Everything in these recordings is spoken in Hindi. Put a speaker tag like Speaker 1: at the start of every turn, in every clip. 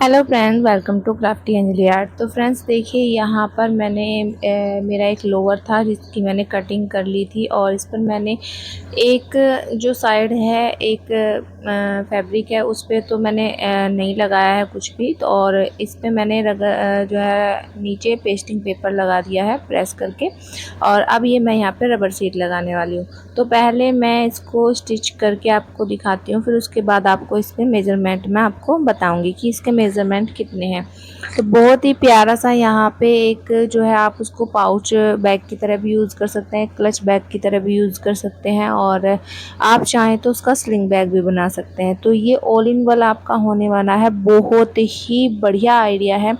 Speaker 1: Hello friends, welcome to crafty Anjali art. तो फ्रेंड्स देखिए, यहाँ पर मैंने मेरा एक लोवर था जिसकी मैंने कटिंग कर ली थी, और इस पर मैंने एक जो साइड है, एक फैब्रिक है, उस पर तो मैंने नहीं लगाया है कुछ भी। तो और इस पर मैंने जो है नीचे पेस्टिंग पेपर लगा दिया है प्रेस करके। और अब ये मैं यहाँ पे रबर शीट लगाने वाली हूँ। तो पहले मैं इसको स्टिच करके आपको दिखाती हूँ, फिर उसके बाद आपको इसके मेज़रमेंट मैं आपको बताऊँगी कि इसके मेज़रमेंट कितने हैं। तो बहुत ही प्यारा सा यहाँ पे एक जो है, आप उसको पाउच बैग की तरह भी यूज़ कर सकते हैं, क्लच बैग की तरह भी यूज़ कर सकते हैं, और आप चाहें तो उसका स्लिंग बैग भी बना सकते हैं। तो ये ऑल इन वन आपका होने वाला है। बहुत ही बढ़िया आइडिया है।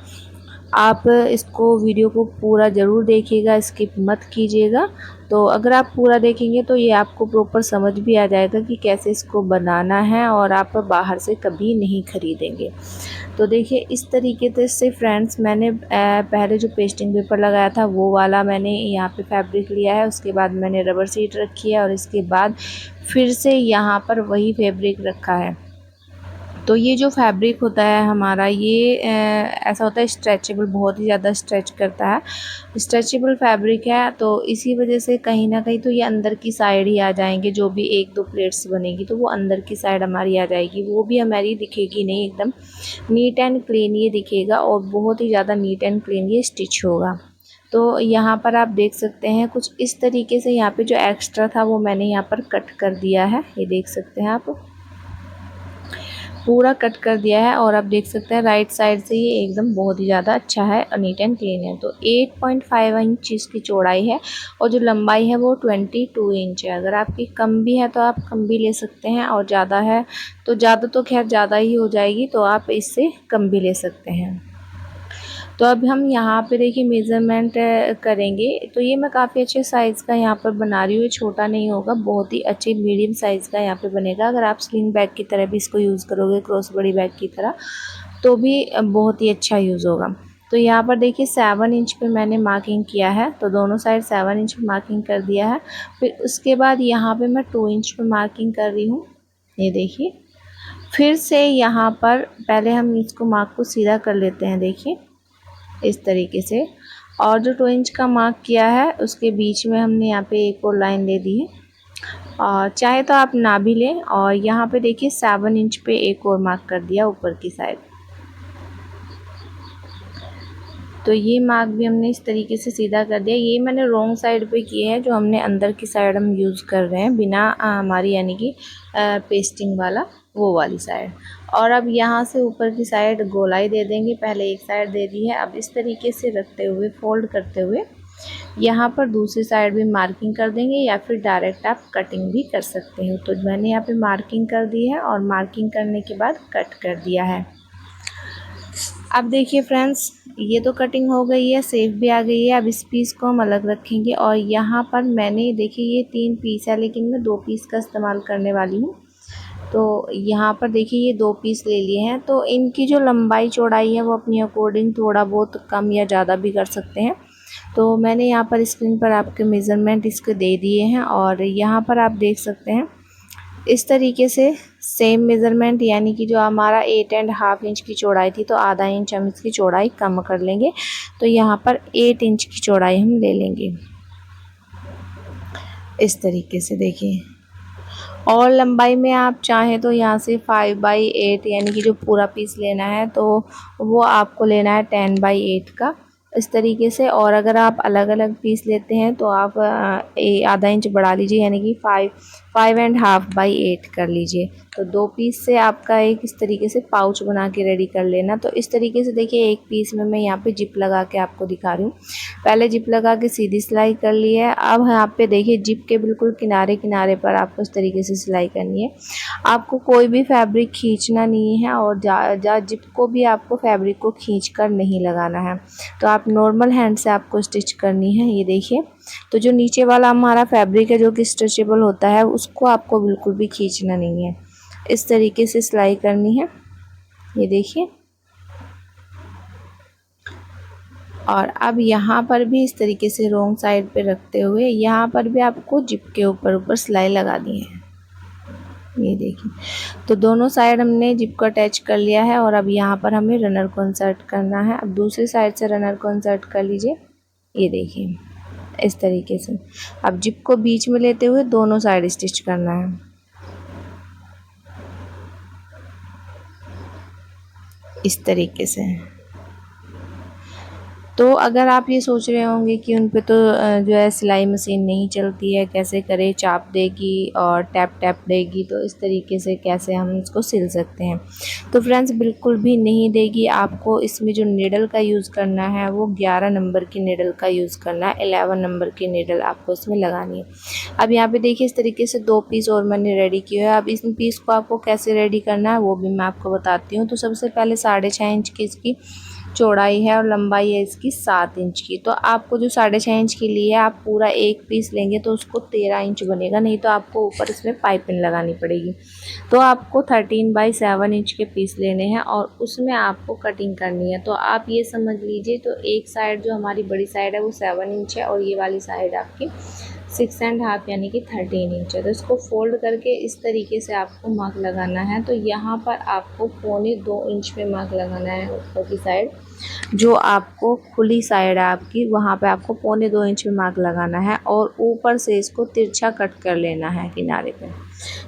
Speaker 1: आप इसको वीडियो को पूरा ज़रूर देखिएगा, स्किप मत कीजिएगा। तो अगर आप पूरा देखेंगे तो ये आपको प्रॉपर समझ भी आ जाएगा कि कैसे इसको बनाना है, और आप बाहर से कभी नहीं ख़रीदेंगे। तो देखिए, इस तरीके से फ्रेंड्स मैंने पहले जो पेस्टिंग पेपर लगाया था वो वाला मैंने यहाँ पे फैब्रिक लिया है। उसके बाद मैंने रबर शीट रखी है, और इसके बाद फिर से यहाँ पर वही फैब्रिक रखा है। तो ये जो फैब्रिक होता है हमारा, ये ऐसा होता है स्ट्रेचेबल, बहुत ही ज़्यादा स्ट्रेच करता है। स्ट्रेचेबल फैब्रिक है, तो इसी वजह से कहीं ना कहीं तो ये अंदर की साइड ही आ जाएंगे। जो भी एक दो प्लेट्स बनेगी तो वो अंदर की साइड हमारी आ जाएगी, वो भी हमारी दिखेगी नहीं, एकदम नीट एंड क्लीन ये दिखेगा, और बहुत ही ज़्यादा नीट एंड क्लीन ये स्टिच होगा। तो यहाँ पर आप देख सकते हैं कुछ इस तरीके से। यहाँ पे जो एक्स्ट्रा था वो मैंने यहाँ पर कट कर दिया है, ये देख सकते हैं आप, पूरा कट कर दिया है। और आप देख सकते हैं राइट साइड से ये एकदम बहुत ही ज़्यादा अच्छा है और नीट एंड क्लीन है। तो 8.5 इंच इसकी चौड़ाई है, और जो लंबाई है वो 22 इंच है। अगर आपकी कम भी है तो आप कम भी ले सकते हैं, और ज़्यादा है तो ज़्यादा, तो खैर ज़्यादा ही हो जाएगी, तो आप इससे कम भी ले सकते हैं। तो अब हम यहाँ पे देखिए मेज़रमेंट करेंगे। तो ये मैं काफ़ी अच्छे साइज़ का यहाँ पर बना रही हूँ, ये छोटा नहीं होगा, बहुत ही अच्छे मीडियम साइज़ का यहाँ पे बनेगा। अगर आप स्लिंग बैग की तरह भी इसको यूज़ करोगे, क्रॉस बॉडी बैग की तरह, तो भी बहुत ही अच्छा यूज़ होगा। तो यहाँ पर देखिए 7 इंच पे मैंने मार्किंग किया है, तो दोनों साइड 7 इंच पे मार्किंग कर दिया है। फिर उसके बाद यहाँ पे मैं 2 इंच पे मार्किंग कर रही हूँ, ये देखिए। फिर से यहाँ पर पहले हम इसको मार्क को सीधा कर लेते हैं, देखिए इस तरीके से। और जो 2 इंच का मार्क किया है उसके बीच में हमने यहाँ पे एक और लाइन ले दी है, और चाहे तो आप ना भी लें। और यहाँ पे देखिए 7 इंच पे एक और मार्क कर दिया ऊपर की साइड। तो ये मार्क भी हमने इस तरीके से सीधा कर दिया। ये मैंने रॉन्ग साइड पे किए हैं, जो हमने अंदर की साइड हम यूज़ कर रहे हैं, बिना हमारी यानी कि पेस्टिंग वाला, वो वाली साइड। और अब यहाँ से ऊपर की साइड गोलाई दे देंगे। पहले एक साइड दे दी है, अब इस तरीके से रखते हुए, फोल्ड करते हुए यहाँ पर दूसरी साइड भी मार्किंग कर देंगे, या फिर डायरेक्ट आप कटिंग भी कर सकते हो। तो मैंने यहाँ पे मार्किंग कर दी है, और मार्किंग करने के बाद कट कर दिया है। अब देखिए फ्रेंड्स, ये तो कटिंग हो गई है, सेफ भी आ गई है। अब इस पीस को हम अलग रखेंगे, और यहाँ पर मैंने देखिए ये 3 पीस है, लेकिन मैं 2 पीस का इस्तेमाल करने वाली हूँ। तो यहाँ पर देखिए ये 2 पीस ले लिए हैं, तो इनकी जो लंबाई चौड़ाई है वो अपनी अकॉर्डिंग थोड़ा बहुत कम या ज़्यादा भी कर सकते हैं। तो मैंने यहाँ पर स्क्रीन पर आपके मेज़रमेंट इसके दे दिए हैं, और यहाँ पर आप देख सकते हैं इस तरीके से सेम मेज़रमेंट, यानी कि जो हमारा 8.5 इंच की चौड़ाई थी, तो आधा इंच हम इसकी चौड़ाई कम कर लेंगे। तो यहाँ पर 8 इंच की चौड़ाई हम ले लेंगे, इस तरीके से देखिए। और लंबाई में आप चाहें तो यहाँ से 5/8 यानी कि जो पूरा पीस लेना है, तो वो आपको लेना है 10/8 का, इस तरीके से। और अगर आप अलग अलग पीस लेते हैं तो आप आधा इंच बढ़ा लीजिए, यानी कि 5.5/8 कर लीजिए। तो 2 पीस से आपका एक इस तरीके से पाउच बना के रेडी कर लेना। तो इस तरीके से देखिए, एक पीस में मैं यहाँ पे जिप लगा के आपको दिखा रही हूँ। पहले जिप लगा के सीधी सिलाई कर ली है। अब यहाँ पे देखिए जिप के बिल्कुल किनारे किनारे पर आपको इस तरीके से सिलाई करनी है। आपको कोई भी फैब्रिक खींचना नहीं है, और जिप को भी आपको फैब्रिक को खींच कर नहीं लगाना है। तो आप नॉर्मल हैंड से आपको स्टिच करनी है, ये देखिए। तो जो नीचे वाला हमारा फैब्रिक है जो कि स्ट्रेचेबल होता है, उसको आपको बिल्कुल भी खींचना नहीं है, इस तरीके से सिलाई करनी है, ये देखिए। और अब यहाँ पर भी इस तरीके से रॉन्ग साइड पे रखते हुए यहाँ पर भी आपको जिप के ऊपर ऊपर सिलाई लगा दी है। ये देखिए, तो दोनों साइड हमने जिप को अटैच कर लिया है और अब यहाँ पर हमें रनर को इंसर्ट करना है। अब दूसरी साइड से रनर को इंसर्ट कर लीजिए। ये देखिए इस तरीके से। अब जिप को बीच में लेते हुए दोनों साइड स्टिच करना है इस तरीके से। तो अगर आप ये सोच रहे होंगे कि उन पे तो जो है सिलाई मशीन नहीं चलती है, कैसे करें, चाप देगी और टैप टैप देगी, तो इस तरीके से कैसे हम इसको सिल सकते हैं। तो फ्रेंड्स बिल्कुल भी नहीं देगी। आपको इसमें जो नीडल का यूज़ करना है वो 11 नंबर की नीडल का यूज़ करना है। 11 नंबर की नीडल आपको इसमें लगानी है। अब यहाँ पे देखिए इस तरीके से 2 पीस और मैंने रेडी किए हैं। अब इस पीस को आपको कैसे रेडी करना है वो भी मैं आपको बताती हूँ। तो सबसे पहले 6.5 इंच की इसकी चौड़ाई है और लंबाई है इसकी 7 इंच की। तो आपको जो 6.5 इंच की ली है, आप पूरा एक पीस लेंगे तो उसको 13 इंच बनेगा, नहीं तो आपको ऊपर इसमें पाइपिंग लगानी पड़ेगी। तो आपको 13/7 इंच के पीस लेने हैं और उसमें आपको कटिंग करनी है। तो आप ये समझ लीजिए, तो एक साइड जो हमारी बड़ी साइड है वो 7 इंच है और ये वाली साइड आपकी 6.5 यानी कि 13 इंच है। तो इसको फोल्ड करके इस तरीके से आपको मार्क लगाना है। तो यहाँ पर आपको 1.25 इंच पे मार्क लगाना है ऊपर की साइड। जो आपको खुली साइड है आपकी, वहाँ पे आपको 1.25 इंच पे मार्क लगाना है और ऊपर से इसको तिरछा कट कर लेना है किनारे पे।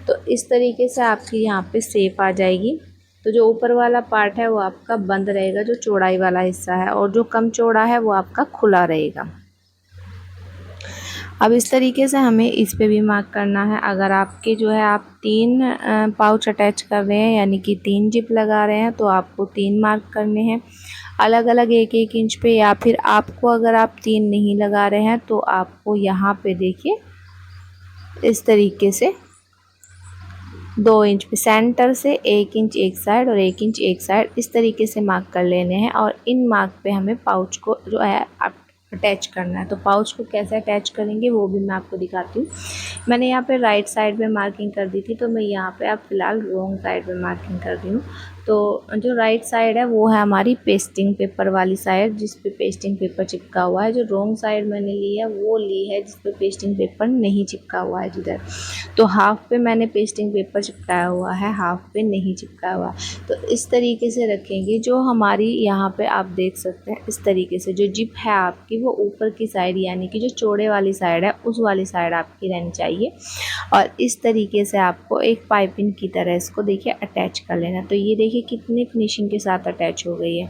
Speaker 1: तो इस तरीके से आपकी यहाँ पे शेप आ जाएगी। तो जो ऊपर वाला पार्ट है वो आपका बंद रहेगा, जो चौड़ाई वाला हिस्सा है, और जो कम चौड़ा है वो आपका खुला रहेगा। अब इस तरीके से हमें इस पे भी मार्क करना है। अगर आपके जो है आप 3 पाउच अटैच कर रहे हैं यानी कि 3 जिप लगा रहे हैं तो आपको 3 मार्क करने हैं अलग अलग 1-1 इंच पे। या फिर आपको अगर आप 3 नहीं लगा रहे हैं तो आपको यहाँ पे देखिए इस तरीके से 2 इंच पे सेंटर से 1 इंच एक साइड और 1 इंच एक साइड इस तरीके से मार्क कर लेने हैं। और इन मार्क पे हमें पाउच को जो है अटैच करना है। तो पाउच को कैसे अटैच करेंगे वो भी मैं आपको दिखाती हूँ। मैंने यहाँ पे राइट साइड में मार्किंग कर दी थी, तो मैं यहाँ पे अब फ़िलहाल रॉन्ग साइड में मार्किंग कर रही हूँ। तो जो राइट साइड है वो है हमारी पेस्टिंग पेपर वाली साइड, जिस पे पेस्टिंग पेपर चिपका हुआ है। जो रॉन्ग साइड मैंने ली है वो ली है जिस पे पेस्टिंग पेपर नहीं चिपका हुआ है जिधर। तो हाफ पे मैंने पेस्टिंग पेपर चिपकाया हुआ है, हाफ पे नहीं चिपकाया हुआ। तो इस तरीके से रखेंगे। जो हमारी यहाँ पे आप देख सकते हैं इस तरीके से जो जिप है आपकी वो ऊपर की साइड यानी कि जो चौड़े वाली साइड है उस वाली साइड आपकी रहनी चाहिए। और इस तरीके से आपको एक पाइपिंग की तरह इसको देखिए अटैच कर लेना। तो ये देखिए कितनी फिनिशिंग के साथ अटैच हो गई है।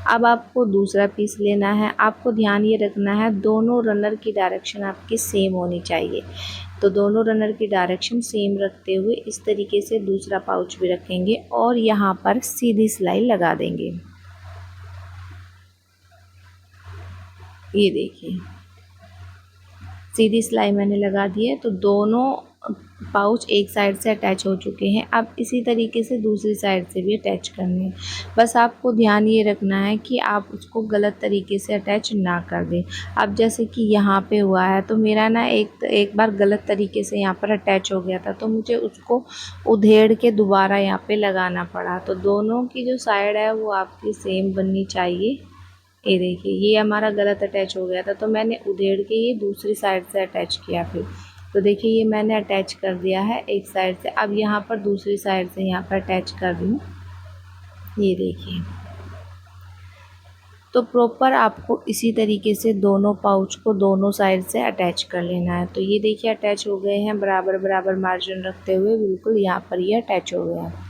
Speaker 1: अब आपको दूसरा पीस लेना है। आपको ध्यान ये रखना है दोनों रनर की डायरेक्शन आपकी सेम होनी चाहिए। तो दोनों रनर की डायरेक्शन सेम रखते हुए इस तरीके से दूसरा पाउच भी रखेंगे और यहाँ पर सीधी सिलाई लगा देंगे। ये देखिए सीधी सिलाई मैंने लगा दी है। तो दोनों पाउच एक साइड से अटैच हो चुके हैं। अब इसी तरीके से दूसरी साइड से भी अटैच करने हैं। बस आपको ध्यान ये रखना है कि आप उसको गलत तरीके से अटैच ना कर दें। अब जैसे कि यहाँ पे हुआ है तो मेरा ना एक बार गलत तरीके से यहाँ पर अटैच हो गया था, तो मुझे उसको उधेड़ के दोबारा यहाँ पे लगाना पड़ा। तो दोनों की जो साइड है वो आपकी सेम बननी चाहिए। ये देखिए ये हमारा गलत अटैच हो गया था, तो मैंने उधेड़ के ये दूसरी साइड से अटैच किया फिर। तो देखिए ये मैंने अटैच कर दिया है एक साइड से। अब यहाँ पर दूसरी साइड से यहाँ पर अटैच कर दूँ। ये देखिए तो प्रॉपर आपको इसी तरीके से दोनों पाउच को दोनों साइड से अटैच कर लेना है। तो ये देखिए अटैच हो गए हैं, बराबर बराबर मार्जिन रखते हुए बिल्कुल यहाँ पर ये अटैच हो गया है।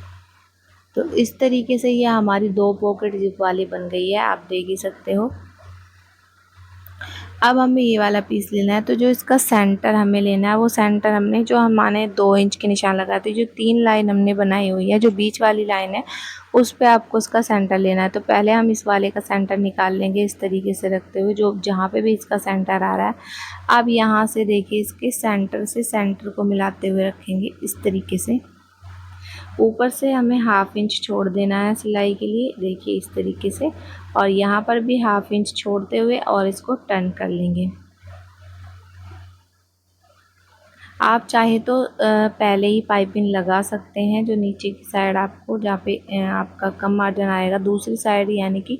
Speaker 1: तो इस तरीके से ये हमारी 2 पॉकेट जिप वाली बन गई है, आप देख ही सकते हो। अब हमें ये वाला पीस लेना है। तो जो इसका सेंटर हमें लेना है वो सेंटर हमने जो हमारे 2 इंच के निशान लगाए थे, जो 3 लाइन हमने बनाई हुई है, जो बीच वाली लाइन है उस पे आपको उसका सेंटर लेना है। तो पहले हम इस वाले का सेंटर निकाल लेंगे इस तरीके से रखते हुए, जो जहाँ पे भी इसका सेंटर आ रहा है। अब यहाँ से देखिए इसके सेंटर से सेंटर को मिलाते हुए रखेंगे इस तरीके से। ऊपर से हमें हाफ इंच छोड़ देना है सिलाई के लिए, देखिए इस तरीके से। और यहाँ पर भी हाफ इंच छोड़ते हुए और इसको टर्न कर लेंगे। आप चाहे तो पहले ही पाइपिंग लगा सकते हैं, जो नीचे की साइड आपको जहाँ पे आपका कम मार्जिन आएगा, दूसरी साइड यानी कि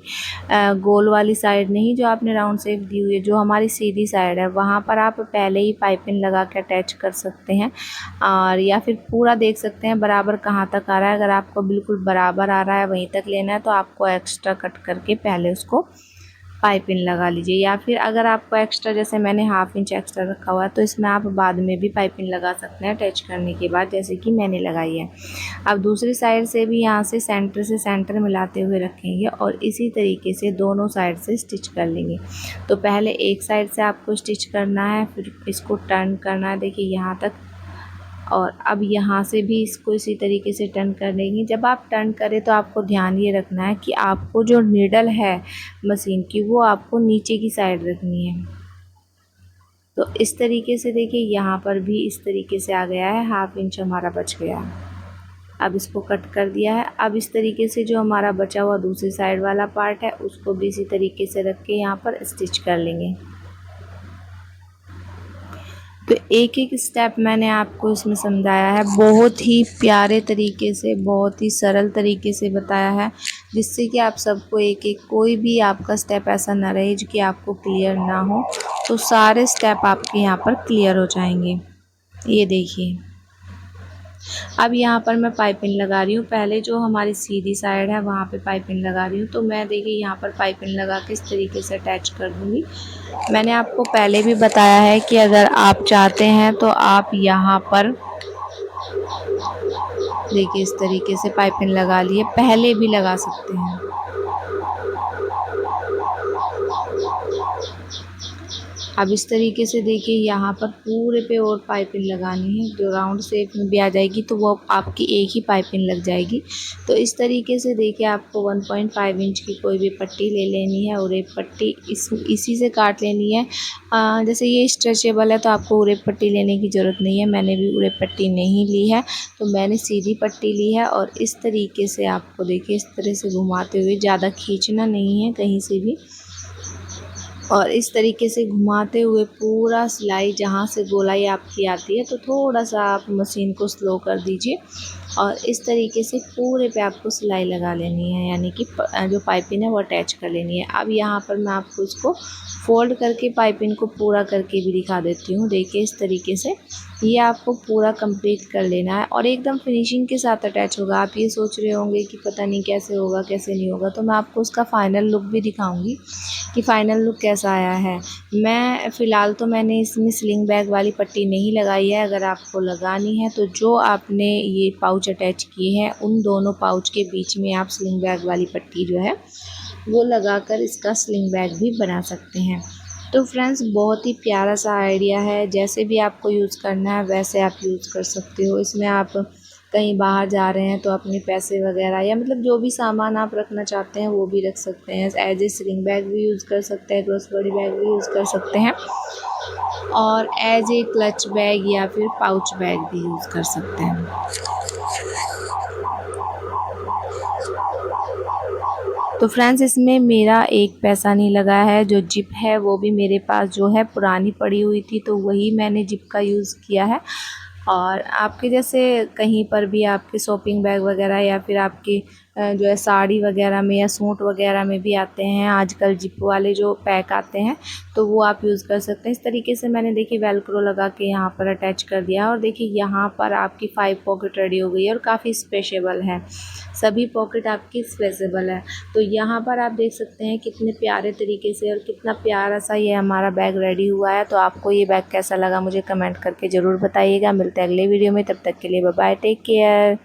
Speaker 1: गोल वाली साइड नहीं जो आपने राउंड शेप दी हुई है, जो हमारी सीधी साइड है वहाँ पर आप पहले ही पाइपिंग लगा के अटैच कर सकते हैं। और या फिर पूरा देख सकते हैं बराबर कहाँ तक आ रहा है। अगर आपको बिल्कुल बराबर आ रहा है वहीं तक लेना है तो आपको एक्स्ट्रा कट करके पहले उसको पाइपिंग लगा लीजिए, या फिर अगर आपको एक्स्ट्रा, जैसे मैंने हाफ इंच एक्स्ट्रा रखा हुआ है, तो इसमें आप बाद में भी पाइपिंग लगा सकते हैं अटैच करने के बाद, जैसे कि मैंने लगाई है। अब दूसरी साइड से भी यहाँ से सेंटर मिलाते हुए रखेंगे और इसी तरीके से दोनों साइड से स्टिच कर लेंगे। तो पहले एक साइड से आपको स्टिच करना है, फिर इसको टर्न करना है, देखिए यहाँ तक, और अब यहाँ से भी इसको इसी तरीके से टर्न कर लेंगे। जब आप टर्न करें तो आपको ध्यान ये रखना है कि आपको जो नीडल है मशीन की वो आपको नीचे की साइड रखनी है। तो इस तरीके से देखिए यहाँ पर भी इस तरीके से आ गया है, हाफ इंच हमारा बच गया है। अब इसको कट कर दिया है। अब इस तरीके से जो हमारा बचा हुआ दूसरी साइड वाला पार्ट है उसको भी इसी तरीके से रख के यहाँ पर स्टिच कर लेंगे। तो एक एक स्टेप मैंने आपको इसमें समझाया है, बहुत ही प्यारे तरीके से, बहुत ही सरल तरीके से बताया है, जिससे कि आप सबको एक एक कोई भी आपका स्टेप ऐसा ना रहे जो कि आपको क्लियर ना हो। तो सारे स्टेप आपके यहाँ पर क्लियर हो जाएंगे। ये देखिए अब यहाँ पर मैं पाइपिंग लगा रही हूँ। पहले जो हमारी सीधी साइड है वहाँ पे पाइपिंग लगा रही हूँ। तो मैं देखिए यहाँ पर पाइपिंग लगा के इस तरीके से अटैच कर दूँगी। मैंने आपको पहले भी बताया है कि अगर आप चाहते हैं तो आप यहाँ पर देखिए इस तरीके से पाइपिंग लगा लिए, पहले भी लगा सकते हैं। अब इस तरीके से देखिए यहाँ पर पूरे पे और पाइपिंग लगानी है, जो राउंड शेप में भी आ जाएगी तो वो आपकी एक ही पाइपिंग लग जाएगी। तो इस तरीके से देखिए आपको 1.5 इंच की कोई भी पट्टी ले लेनी है, उरेप पट्टी इसी से काट लेनी है। जैसे ये स्ट्रेचेबल है तो आपको उरेप पट्टी लेने की ज़रूरत नहीं है, मैंने भी उरेप पट्टी नहीं ली है, तो मैंने सीधी पट्टी ली है। और इस तरीके से आपको देखिए इस तरह से घुमाते हुए, ज़्यादा खींचना नहीं है कहीं से भी, और इस तरीके से घुमाते हुए पूरा सिलाई जहाँ से गोलाई आपकी आती है तो थोड़ा सा आप मशीन को स्लो कर दीजिए और इस तरीके से पूरे पे आपको सिलाई लगा लेनी है, यानी कि जो पाइपिंग है वो अटैच कर लेनी है। अब यहाँ पर मैं आपको इसको फोल्ड करके पाइपिंग को पूरा करके भी दिखा देती हूँ। देखिए इस तरीके से ये आपको पूरा कंप्लीट कर लेना है और एकदम फिनिशिंग के साथ अटैच होगा। आप ये सोच रहे होंगे कि पता नहीं कैसे होगा कैसे नहीं होगा, तो मैं आपको उसका फ़ाइनल लुक भी दिखाऊंगी कि फ़ाइनल लुक कैसा आया है। मैं फ़िलहाल तो मैंने इसमें स्लिंग बैग वाली पट्टी नहीं लगाई है। अगर आपको लगानी है तो जो आपने ये पाउच अटैच किए हैं उन दोनों पाउच के बीच में आप स्लिंग बैग वाली पट्टी जो है वो लगाकर इसका स्लिंग बैग भी बना सकते हैं। तो फ्रेंड्स बहुत ही प्यारा सा आइडिया है, जैसे भी आपको यूज़ करना है वैसे आप यूज़ कर सकते हो। इसमें आप कहीं बाहर जा रहे हैं तो अपने पैसे वगैरह या मतलब जो भी सामान आप रखना चाहते हैं वो भी रख सकते हैं। एज ए स्लिंग बैग भी यूज़ कर सकते हैं, ग्रोसरी बैग भी यूज़ कर सकते हैं और एज ए क्लच बैग या फिर पाउच बैग भी यूज़ कर सकते हैं। तो फ्रेंड्स इसमें मेरा एक पैसा नहीं लगा है। जो जिप है वो भी मेरे पास जो है पुरानी पड़ी हुई थी, तो वही मैंने जिप का यूज़ किया है। और आपके जैसे कहीं पर भी आपके शॉपिंग बैग वगैरह या फिर आपकी जो है साड़ी वगैरह में या सूट वगैरह में भी आते हैं आजकल जिप वाले जो पैक आते हैं, तो वो आप यूज़ कर सकते हैं। इस तरीके से मैंने देखिए वेलक्रो लगा के यहाँ पर अटैच कर दिया और देखिए यहाँ पर आपकी 5 पॉकेट रेडी हो गई है और काफ़ी स्पेशेबल है, सभी पॉकेट आपकी स्पेशेबल है। तो यहाँ पर आप देख सकते हैं कितने प्यारे तरीके से और कितना प्यारा सा ये हमारा बैग रेडी हुआ है। तो आपको ये बैग कैसा लगा मुझे कमेंट करके ज़रूर बताइएगा। मिलते हैं अगले वीडियो में, तब तक के लिए बाय बाय, टेक केयर।